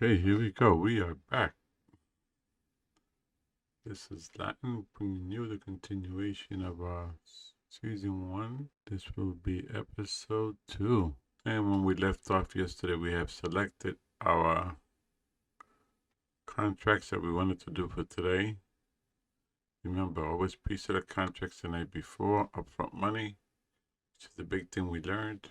Okay, here we go. We are back. This is LatN bringing you the continuation of our season 1. This will be episode 2. And when we left off yesterday, we have selected our contracts that we wanted to do for today. Remember, always pre-select contracts the night before, upfront money, which is the big thing we learned.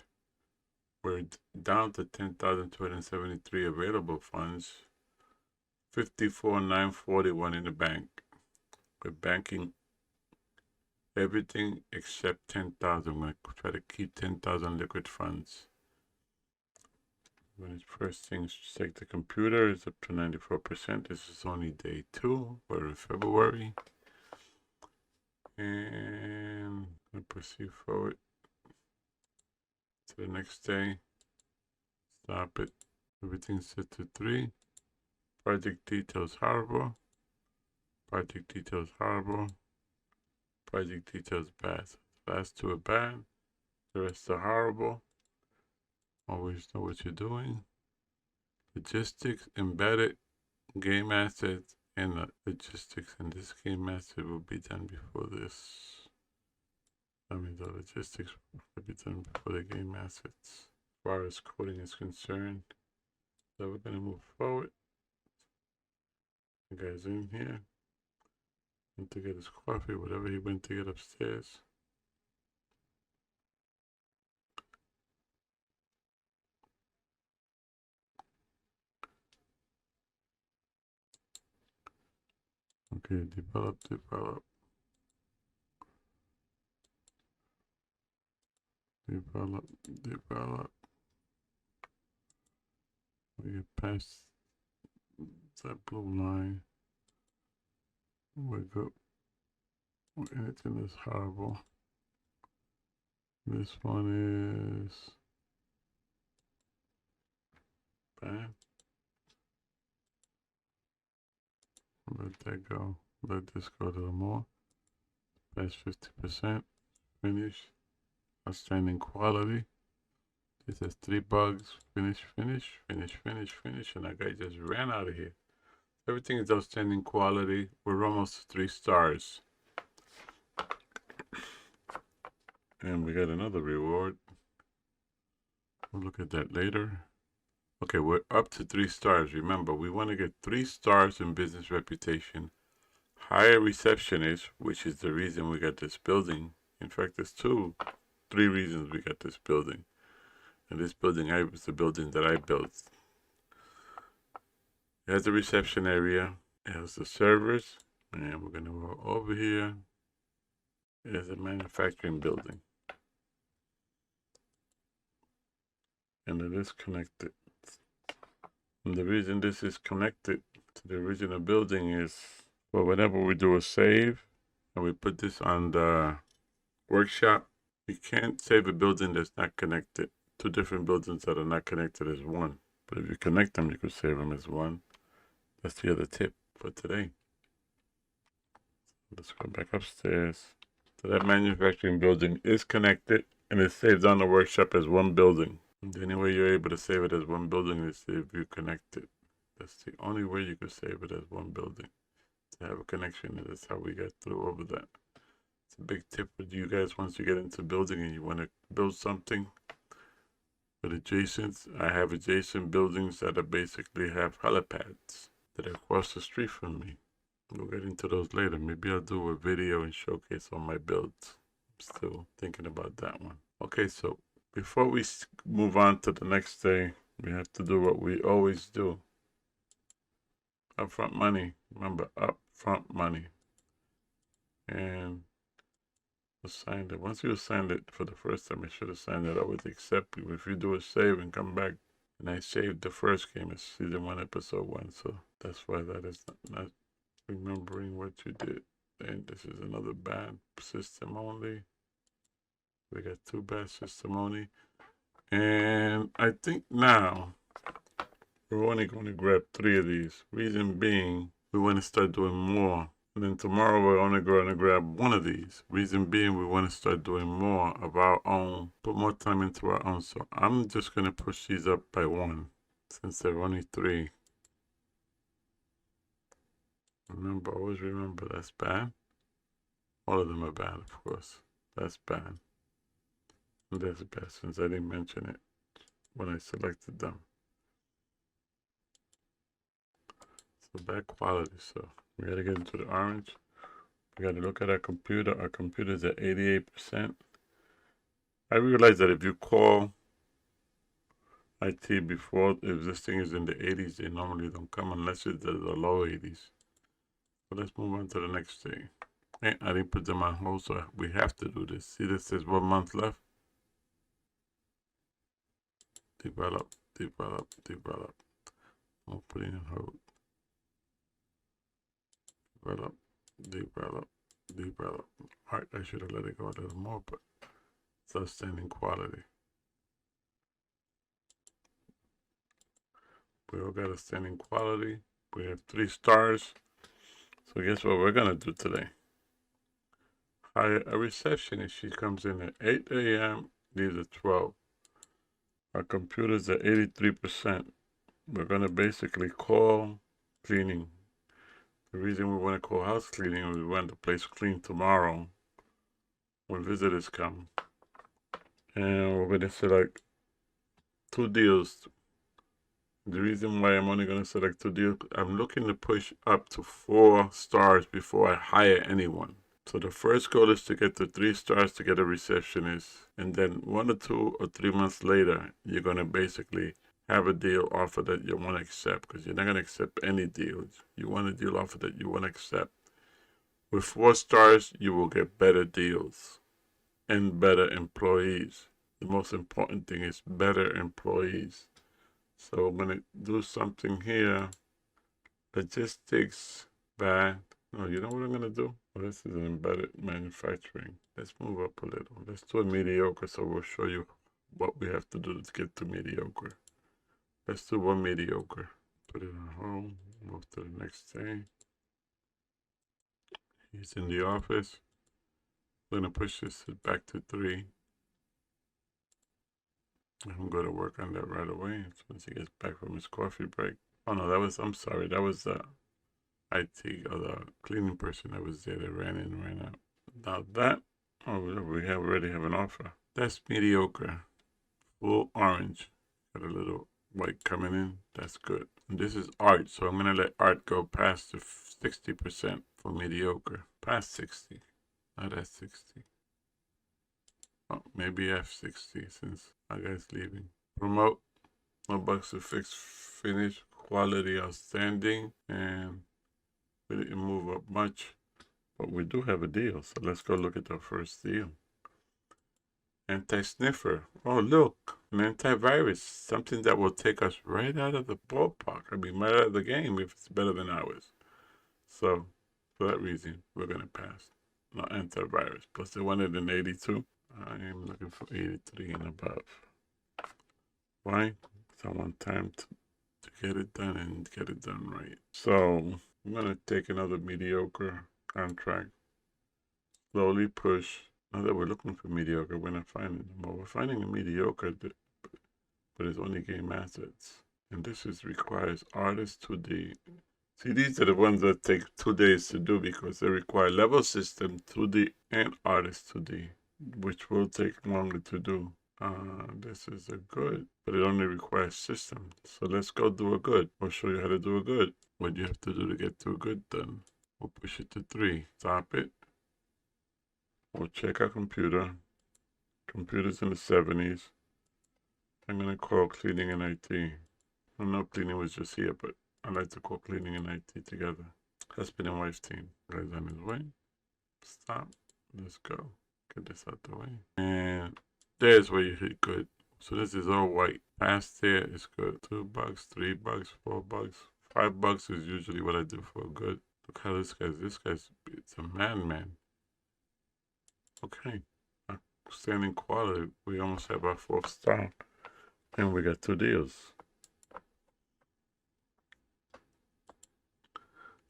We're down to 10,273 available funds, 54,941 in the bank. We're banking everything except 10,000. We're going to try to keep 10,000 liquid funds. When it's first things, check the computer. It's up to 94%. This is only day 2. We're in February. And we'll proceed forward to the next day. Stop it. Everything's set to 3. Project details horrible. Project details horrible. Project details bad. The last 2 are bad. The rest are horrible. Always know what you're doing. Logistics, embedded, game assets, and the logistics and this game asset will be done before this. I mean, the logistics will be done before the game assets. As far as coding is concerned. So we're going to move forward. The guy's in here. Went to get his coffee, whatever he went to get upstairs. Okay, develop. We get past that blue line. We're good. Anything is horrible. This one is bad. Let that go. Let this go a little more. Past 50%. Finish. Outstanding quality. This has 3 bugs. Finish. And that guy just ran out of here. Everything is outstanding quality. We're almost 3 stars. And we got another reward. We'll look at that later. Okay, we're up to 3 stars. Remember, we want to get 3 stars in business reputation. Higher receptionist, which is the reason we got this building. In fact, there's 3 reasons we got this building. And this building was the building that I built. It has a reception area. It has the servers. And we're going to go over here. It has a manufacturing building. And it is connected. And the reason this is connected to the original building is, well, whenever we do a save and we put this on the workshop, you can't save a building that's not connected. 2 different buildings that are not connected as one. But if you connect them, you can save them as one. That's the other tip for today. Let's go back upstairs. So that manufacturing building is connected and it's saved on the workshop as one building. And the only way you're able to save it as one building is if you connect it. That's the only way you can save it as one building. To have a connection, and that's how we got through over that. It's a big tip for you guys once you get into building and you want to build something with adjacent. I have adjacent buildings that are basically have helipads that are across the street from me. We'll get into those later. Maybe I'll do a video and showcase all my builds. I'm still thinking about that one. Okay, so before we move on to the next day, we have to do what we always do. Upfront money. Remember, upfront money. And assigned it. Once you assigned it for the first time, I should have signed it. I would accept you. If you do a save and come back, and I saved the first game, it's season 1, episode 1. So that's why that is not remembering what you did. And this is another bad system only. We got 2 bad system only. And I think now we're only going to grab 3 of these. Reason being, we want to start doing more. And then tomorrow we're only going to grab 1 of these. Reason being, we want to start doing more of our own. Put more time into our own. So I'm just going to push these up by 1 since they're only 3. Remember, always remember that's bad. All of them are bad, of course. That's bad. And that's bad since I didn't mention it when I selected them. So bad quality. So we gotta get into the orange. We gotta look at our computer. Our computer's at 88%. I realize that if you call IT before, if this thing is in the 80s, they normally don't come unless it's the low 80s. So let's move on to the next thing. Hey, I didn't put them on hold, so we have to do this. See, this says 1 month left. Develop, develop, develop. I'll put it in hold. Develop, develop, develop. Alright, I should have let it go a little more, but it's outstanding quality. We all got outstanding quality. We have 3 stars. So guess what we're gonna do today? Hire a receptionist. She comes in at 8 a.m., leaves at 12. Our computer's at 83%. We're gonna basically call cleaning. The reason we want to call house cleaning is we want the place clean tomorrow when visitors come. And we're gonna select 2 deals. The reason why I'm only gonna select 2 deals, I'm looking to push up to 4 stars before I hire anyone. So the first goal is to get to 3 stars to get a receptionist, and then 1 or 2 or 3 months later, you're gonna basically have a deal offer that you want to accept, because you're not going to accept any deals. You want a deal offer that you want to accept. With 4 stars, you will get better deals and better employees. The most important thing is better employees. So I'm going to do something here. Logistics, bad. No, you know what I'm going to do? Well, this is an embedded manufacturing. Let's move up a little. Let's do a mediocre, so we'll show you what we have to do to get to mediocre. Let's do 1 mediocre. Put it on home. Move to the next thing. He's in the office. I'm going to push this back to 3. I'm going to work on that right away once he gets back from his coffee break. Oh no, I'm sorry. That was the IT or the cleaning person that was there that ran in and ran out. Now that, we already have an offer. That's mediocre. Full orange. Got a little white coming in. That's good. And this is art, so I'm gonna let art go past the 60% for mediocre. Past 60, not at 60. Oh, maybe F60 since my guy's leaving. Promote. No bugs to fix. Finish. Quality outstanding. And we didn't move up much, but we do have a deal. So let's go look at our first deal. Anti-sniffer. Oh, look, an antivirus. Something that will take us right out of the ballpark. I mean, right out of the game if it's better than ours. So, for that reason, we're going to pass. No antivirus. Plus, they wanted an 82. I am looking for 83 and above. Why? Because I want time to get it done and get it done right. So, I'm going to take another mediocre contract. Slowly push. Now that we're looking for mediocre, we're not finding them. Well, we're finding a mediocre, but it's only game assets. And this requires artist 2D. See, these are the ones that take 2 days to do because they require level system 2D and artist 2D, which will take longer to do. This is a good, but it only requires system. So let's go do a good. I'll show you how to do a good. What you have to do to get to a good done. We'll push it to 3. Stop it. We'll check our computer. Computer's in the 70s. I'm going to call cleaning and IT. I know cleaning was just here, but I like to call cleaning and IT together. Husband and wife team. Guy's on his way. Stop. Let's go. Get this out the way. And there's where you hit good. So this is all white. Past there is good. $2, $3, $4, $5 is usually what I do for a good. Look how this guy's, it's a man. Okay. Outstanding quality. We almost have our 4th star. And we got 2 deals.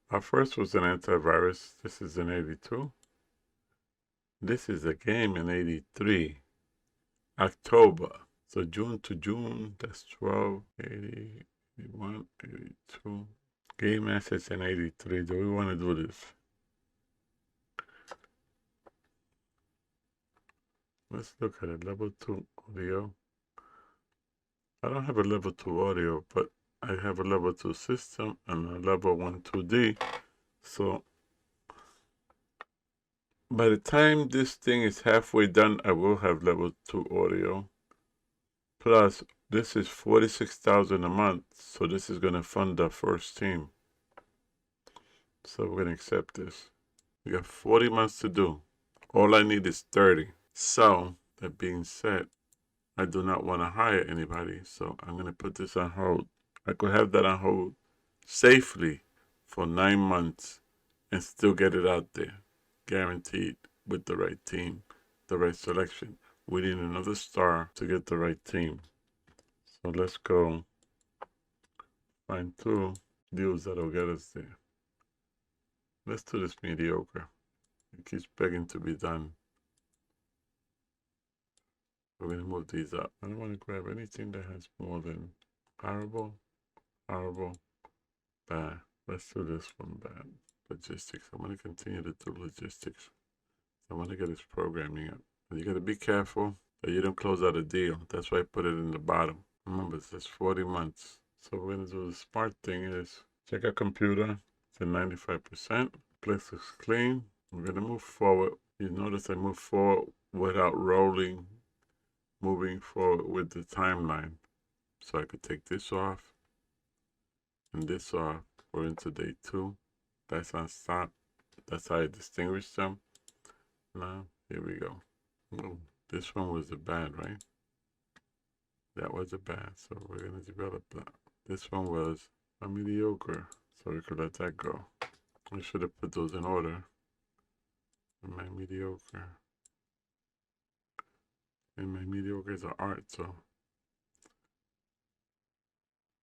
Our first was an antivirus. This is an 82. This is a game in 83. October. So June to June, that's 12, 80, 81, 82. Game assets in 83. Do we want to do this? Let's look at it. Level 2 audio. I don't have a level 2 audio, but I have a level 2 system and a level 1 2D. So by the time this thing is halfway done, I will have level 2 audio. Plus, this is $46,000 a month, so this is going to fund our first team. So we're going to accept this. We got 40 months to do. All I need is 30. So, that being said, I do not want to hire anybody, so I'm going to put this on hold. I could have that on hold safely for 9 months and still get it out there, guaranteed, with the right team, the right selection. We need another star to get the right team. So let's go find 2 deals that'll get us there. Let's do this mediocre. It keeps begging to be done. We're going to move these up. I don't want to grab anything that has more than horrible, horrible, bad. Let's do this one bad. Logistics. I want to continue to do logistics. I want to get this programming up. And you got to be careful that you don't close out a deal. That's why I put it in the bottom. Remember, it says 40 months. So we're going to do the smart thing is check our computer. It's at 95%. Place looks clean. We're going to move forward. You notice I move forward without moving forward with the timeline. So I could take this off and this off. We're into day 2. That's on stop. That's how I distinguish them. Now, here we go. Oh, this one was the bad, right? That was a bad, so we're going to develop that. This one was a mediocre, so we could let that go. I should have put those in order. And my mediocre. And my mediocre is art, so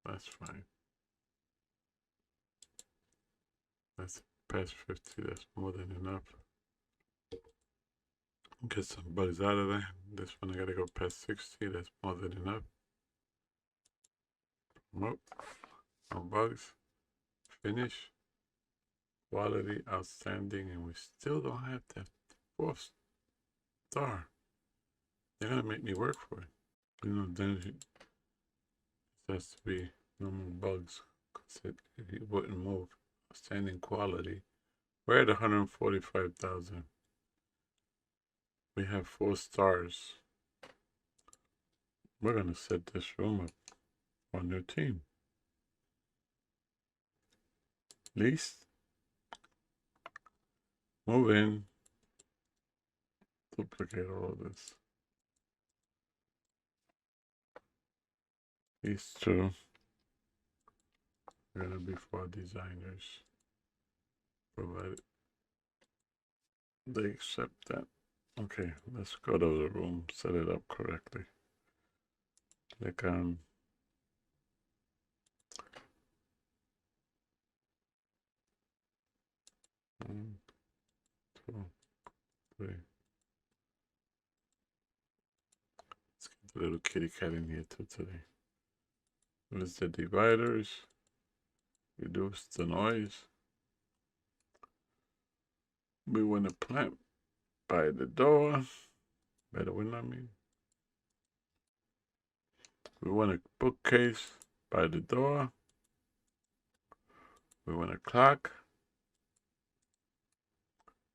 that's fine. That's past 50, that's more than enough. Get some bugs out of there. This one I gotta go past 60, that's more than enough. Nope. No bugs. Finish. Quality outstanding, and we still don't have that 4th star. They're gonna make me work for it. You know, then it has to be no more bugs, because it wouldn't move. Outstanding quality. We're at 145,000. We have 4 stars. We're gonna set this room up on your team. Least. Move in. Duplicate all of this. These 2 are gonna be for designers, provided they accept that. Okay, let's go to the room, set it up correctly. Click on 1, 2, 3. Let's get the little kitty cat in here too today. Use the dividers. Reduce the noise. We want a plant by the door. Better win on me. We want a bookcase by the door. We want a clock.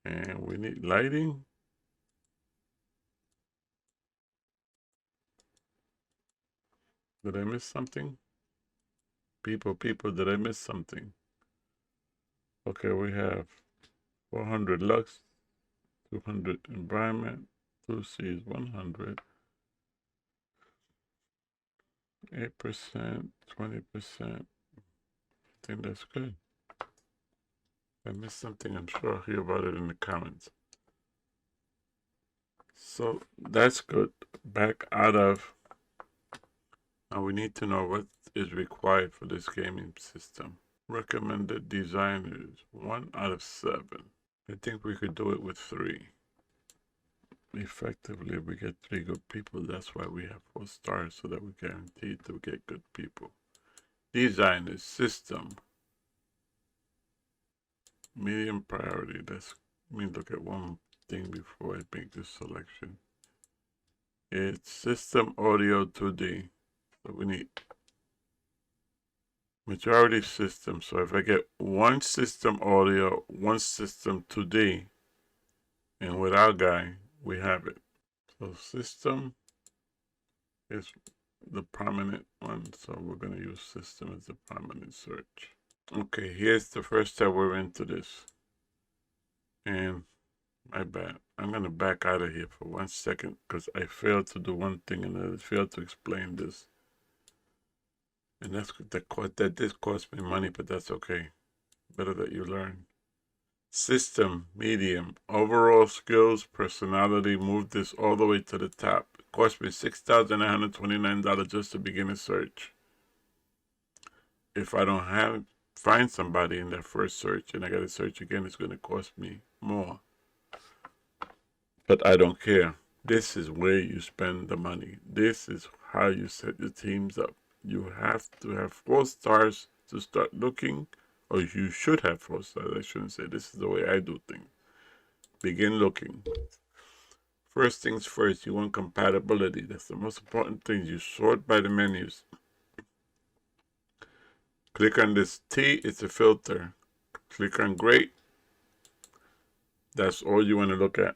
And we need lighting. Did I miss something? People, did I miss something? Okay, we have 400 lux, 200 environment, 2C is 100, 8%, 20%. I think that's good. If I missed something, I'm sure I'll hear about it in the comments. So that's good. Back out of. Now we need to know what is required for this gaming system. Recommended designers, 1 out of 7. I think we could do it with 3. Effectively, we get 3 good people. That's why we have 4 stars, so that we're guaranteed to get good people. Designers, system, medium priority. Let me look at one thing before I make this selection. It's system audio 2D. So we need majority system. So if I get one system audio, one system 2D, and with our guy, we have it. So system is the prominent one. So we're going to use system as the prominent search. Okay, here's the first time we're into this. And my bad. I'm going to back out of here for 1 second because I failed to do one thing and I failed to explain this. And that did cost me money, but that's okay. Better that you learn. System, medium, overall skills, personality, move this all the way to the top. It cost me $6,929 just to begin a search. If I don't find somebody in that first search and I gotta search again, it's gonna cost me more. But I don't care. This is where you spend the money. This is how you set your teams up. You have to have 4 stars to start looking, or you should have 4 stars. I shouldn't say this is the way I do things. Begin looking. First things first, you want compatibility. That's the most important thing. You sort by the menus. Click on this T, it's a filter. Click on great. That's all you want to look at.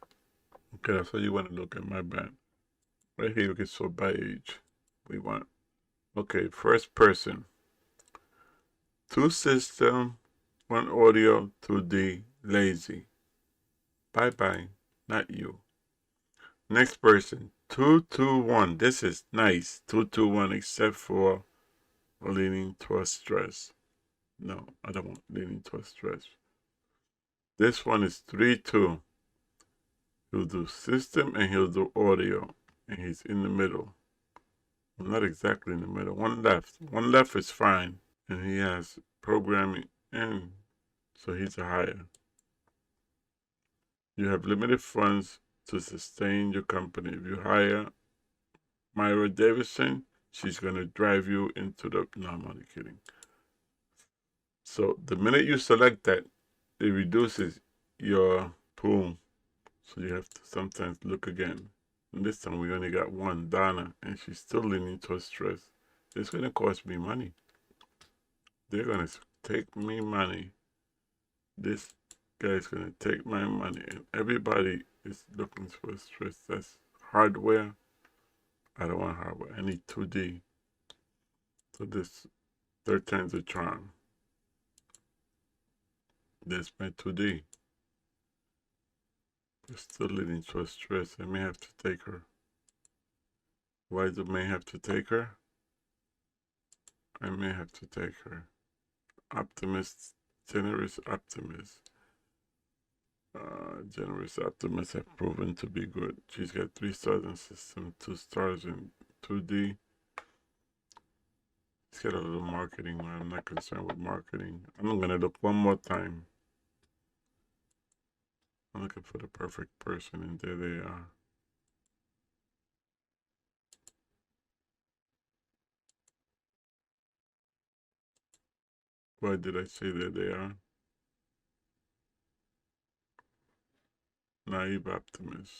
Okay, that's all you want to look at, my bad. Right here, you can sort by age. We want, okay, first person. 2 system, 1 audio, 2D, lazy. Bye-bye, not you. Next person, 221. This is nice. 221, except for leaning towards stress. No, I don't want leaning towards stress. This one is 3-2. He'll do system and he'll do audio. And he's in the middle. Well, not exactly in the middle. One left. One left is fine. And he has programming and so he's a hire. You have limited funds to sustain your company. If you hire Myra Davison, she's going to drive you into the... No, I'm only kidding. So the minute you select that, it reduces your pool. So you have to sometimes look again. And this time we only got 1, Donna, and she's still leaning towards stress. It's going to cost me money. They're going to take me money. This guy's going to take my money. And everybody is looking for stress. That's hardware. I don't want hardware. I need 2D. So this 3rd time's a charm. This my 2D. We're still leading towards stress. I may have to take her. Why do I may have to take her? I may have to take her. Optimist, generous optimist. Generous optimists have proven to be good. She's got 3 stars in system, 2 stars in 2D. She's got a little marketing. I'm not concerned with marketing. I'm going to look one more time. I'm looking for the perfect person, and there they are. Why did I say there they are? Naive optimist.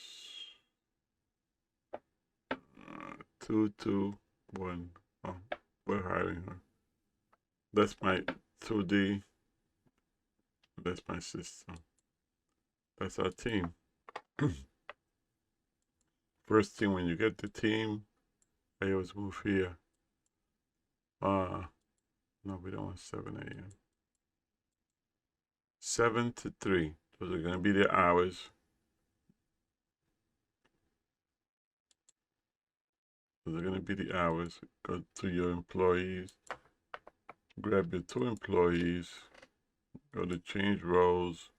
221. Oh, we're hiring her. That's my 2D. That's my system. That's our team. First thing when you get the team, I always move here. No, we don't want 7 a.m. 7 to 3. Those are going to be the hours. Those are going to be the hours. Go to your employees. Grab your 2 employees. Go to change roles.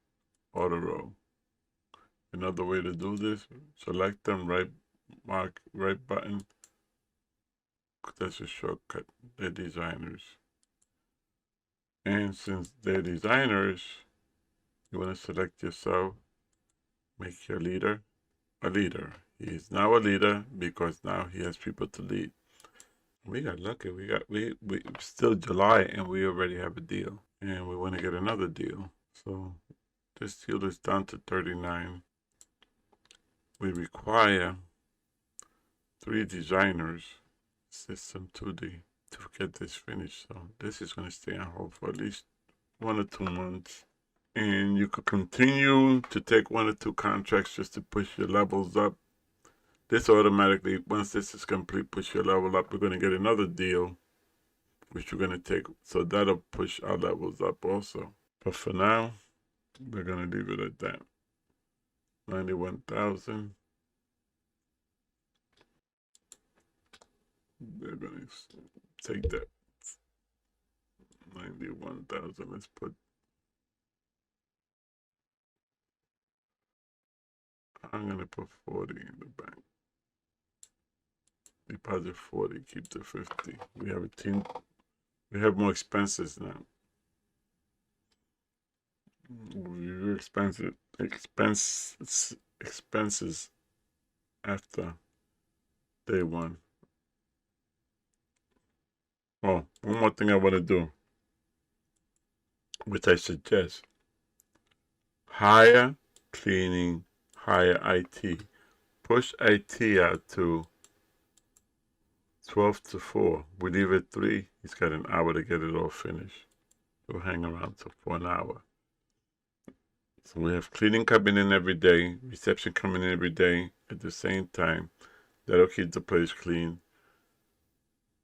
Auto row. Another way to do this, select them, right button. That's a shortcut. They're designers. And since they're designers, you want to select yourself, make your leader a leader. He is now a leader because now he has people to lead. We got lucky. We still July and we already have a deal. And we want to get another deal. So This deal is down to 39. We require 3 designers, System 2D, to get this finished. So this is going to stay on hold for at least 1 or 2 months. And you could continue to take 1 or 2 contracts just to push your levels up. This automatically, once this is complete, push your level up. We're going to get another deal, which we're going to take. So that'll push our levels up also. But for now, we're going to leave it at that. 91,000. We're going to take that. 91,000. Let's put. I'm going to put 40 in the bank. Deposit 40, keep the 50. We have a team. We have more expenses now. Expenses after day 1. Oh, one more thing I want to do, which I suggest: hire cleaning, hire IT. Push IT out to 12 to 4. We leave it 3. He's got an hour to get it all finished. We'll hang around for an hour. So we have cleaning coming in every day, reception coming in every day at the same time. That'll keep the place clean.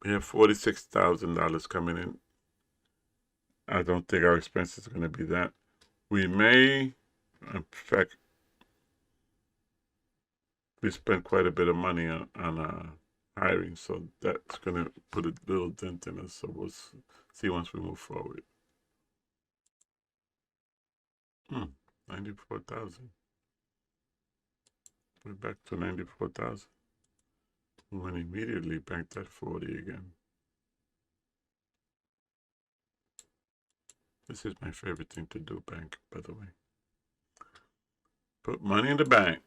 We have $46,000 coming in. I don't think our expenses are going to be that. We may, in fact, we spent quite a bit of money on hiring, so that's going to put a little dent in us. So we'll see once we move forward. 94,000. We're back to 94,000. We went immediately back that 40 again. This is my favorite thing to do, bank, by the way. Put money in the bank.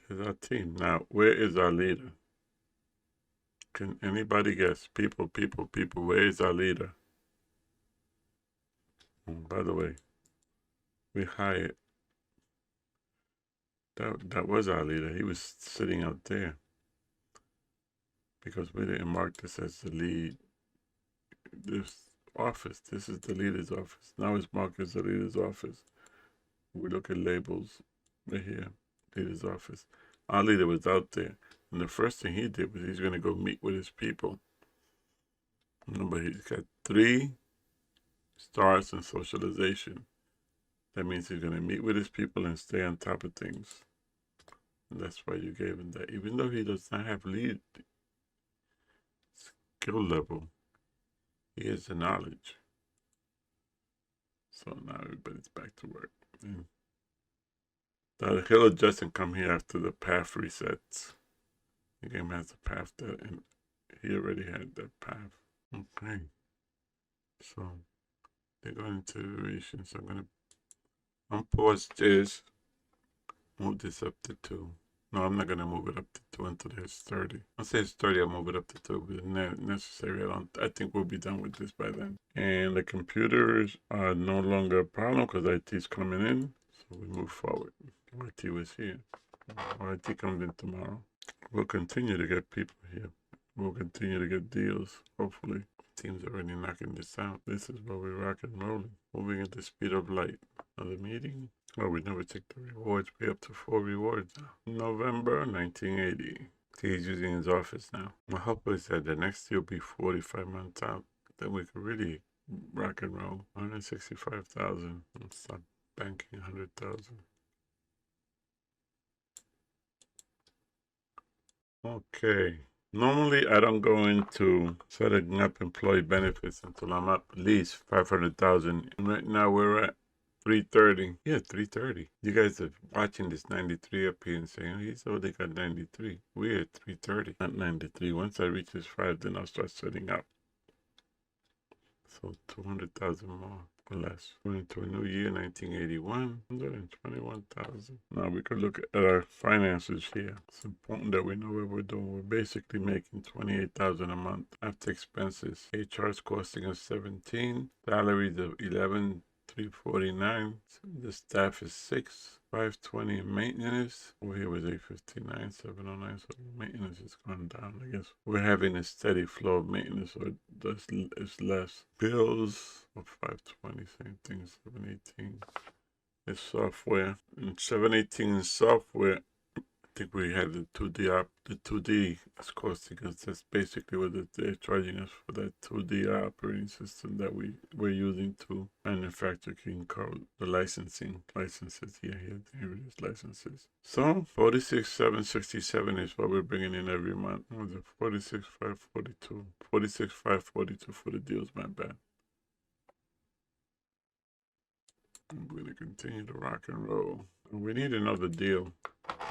There's our team. Now, where is our leader? Can anybody guess? People, where is our leader? Oh, by the way, we hired. That was our leader. He was sitting out there because we didn't mark this as the lead. This office, this is the leader's office. Now it's marked as the leader's office. We look at labels right here, leader's office. Our leader was out there, and the first thing he did was he's going to go meet with his people. Remember, he's got 3 stars in socialization. That means he's going to meet with his people and stay on top of things. And that's why you gave him that. Even though he does not have lead skill level, he has the knowledge. So now everybody's back to work. And he'll adjust and come here after the path resets. The game has a path that, and he already had that path. Okay. So they're going into iteration. So I'm going to unpause this, move this up to 2. No, I'm not going to move it up to 2 until there's 30. I'll say it's 30, I'll move it up to 2. If it's necessary, I think we'll be done with this by then. And the computers are no longer a problem because IT's coming in. So we move forward. IT was here. IT comes in tomorrow. We'll continue to get people here. We'll continue to get deals, hopefully. Team's already knocking this out. This is where we rock and rolling. Moving at the speed of light. Another meeting. Oh, we never take the rewards. We're up to 4 rewards now. November 1980. He's using his office now. My hope is that the next year will be 45 months out. Then we could really rock and roll. 165,000. Stop banking 100,000. Okay. Normally, I don't go into setting up employee benefits until I'm up at least 500,000. Right now, we're at 330. Yeah, 330. You guys are watching this 93 up here and saying, oh, he's only got 93. We're at 330, not 93. Once I reach this 5, then I'll start setting up. So 200,000 more. less. Going into a new year, 1981, 121,000. Now we could look at our finances here. It's important that we know what we're doing. We're basically making 28,000 a month after expenses. HR's costing us 17, salaries of 11,349. The staff is 6. 520 in maintenance. Over here was 859, 709. So maintenance is going down. I guess we're having a steady flow of maintenance, so it's less. Bills of 520, same thing. 718 is software. And 718 is software. I think we had the 2D is costing us. That's basically what they're charging us for that 2D operating system that we're using to manufacture King Code. The licenses. Here it is, licenses. So 46,767 is what we're bringing in every month. What was it? 46,542. 46,542 for the deals, my bad. I'm going to continue to rock and roll. We need another deal.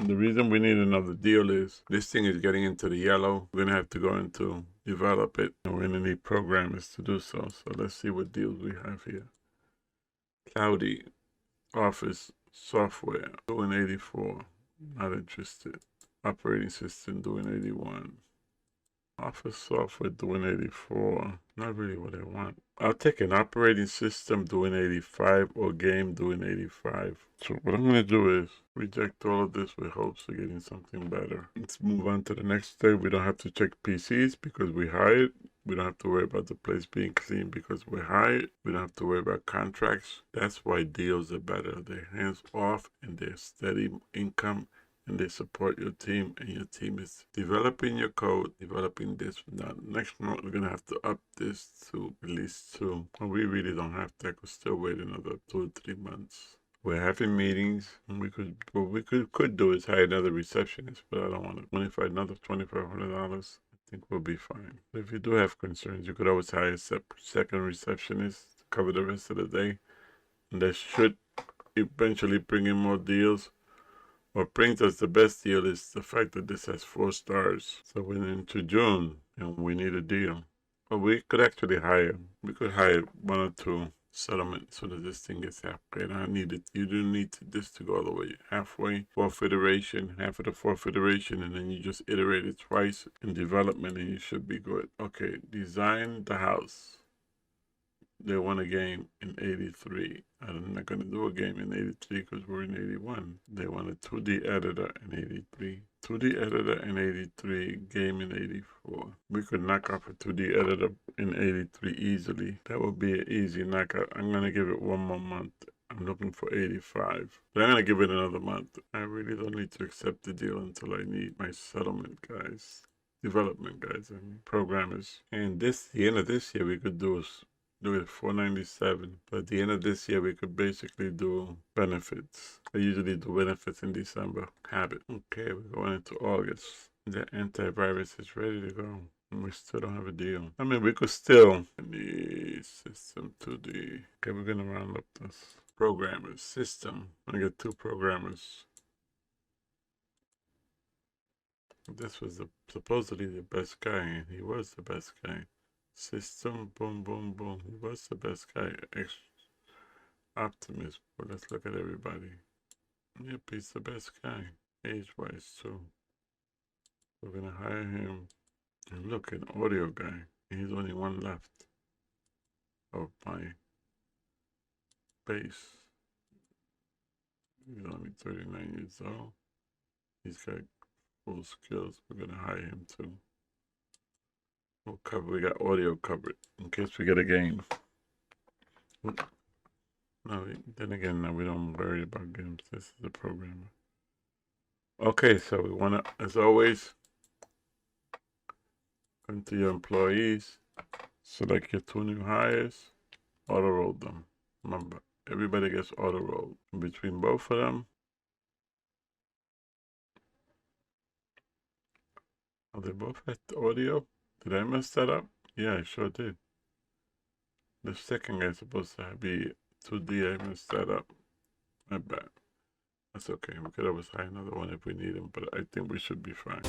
The reason we need another deal is this thing is getting into the yellow. We're going to have to go into develop it, and we're going to need programmers to do so. So let's see what deals we have here. Cloudy, Office, Software, doing 84. Not interested. Operating System, doing 81. Office Software, doing 84. Not really what I want. I'll take an operating system doing 85 or game doing 85. So what I'm going to do is reject all of this with hopes of getting something better. Let's move on to the next step. We don't have to check PCs because we hired. We don't have to worry about the place being clean because we're hired. We don't have to worry about contracts. That's why deals are better. They're hands off and they're steady income. And they support your team, and your team is developing your code, developing this. Now, next month, we're going to have to up this to release 2. Well, we really don't have to. I could still wait another 2 or 3 months. We're having meetings, and what we could do is hire another receptionist, but I don't want to. Another $2,500, I think we'll be fine. But if you do have concerns, you could always hire a second receptionist to cover the rest of the day. And that should eventually bring in more deals. What brings us the best deal is the fact that this has 4 stars. So we're into June and we need a deal. But we could actually hire. We could hire 1 or 2 settlements so that this thing gets halfway. And I need it. You don't need this to go all the way halfway. 4th iteration, half of the 4th iteration, and then you just iterate it twice in development and you should be good. Okay, design the house. They won a game in 83. I'm not going to do a game in 83 because we're in 81. They won a 2D editor in 83. 2D editor in 83, game in 84. We could knock off a 2D editor in 83 easily. That would be an easy knockout. I'm going to give it 1 more month. I'm looking for 85. But I'm going to give it another month. I really don't need to accept the deal until I need my settlement guys. Development guys and programmers. And the end of this year we could do it 497, but at the end of this year we could basically do benefits. I usually do benefits in December. Habit. Okay, we're going into August. The antivirus is ready to go. And we still don't have a deal. I mean, we could still the system to the. Okay, we're gonna round up this programmers system. I get 2 programmers. This was supposedly the best guy, and he was the best guy. System, boom, boom, boom. He was the best guy. Optimist. But let's look at everybody. Yep, he's the best guy. Age-wise, too. We're going to hire him. And look, an audio guy. He's only 1 left of my base. He's only 39 years old. He's got full skills. We're going to hire him, too. We got audio covered in case we get a game. No, then again, no, we don't worry about games. This is the programmer. Okay, so we want to, as always, come to your employees, select your 2 new hires, auto roll them. Remember, everybody gets auto rolled. Between both of them, oh, they both had audio. Did I mess that up? Yeah, I sure did. The second guy's supposed to be 2D. I messed that up. My bad. That's okay. We could always hire another one if we need him, but I think we should be fine.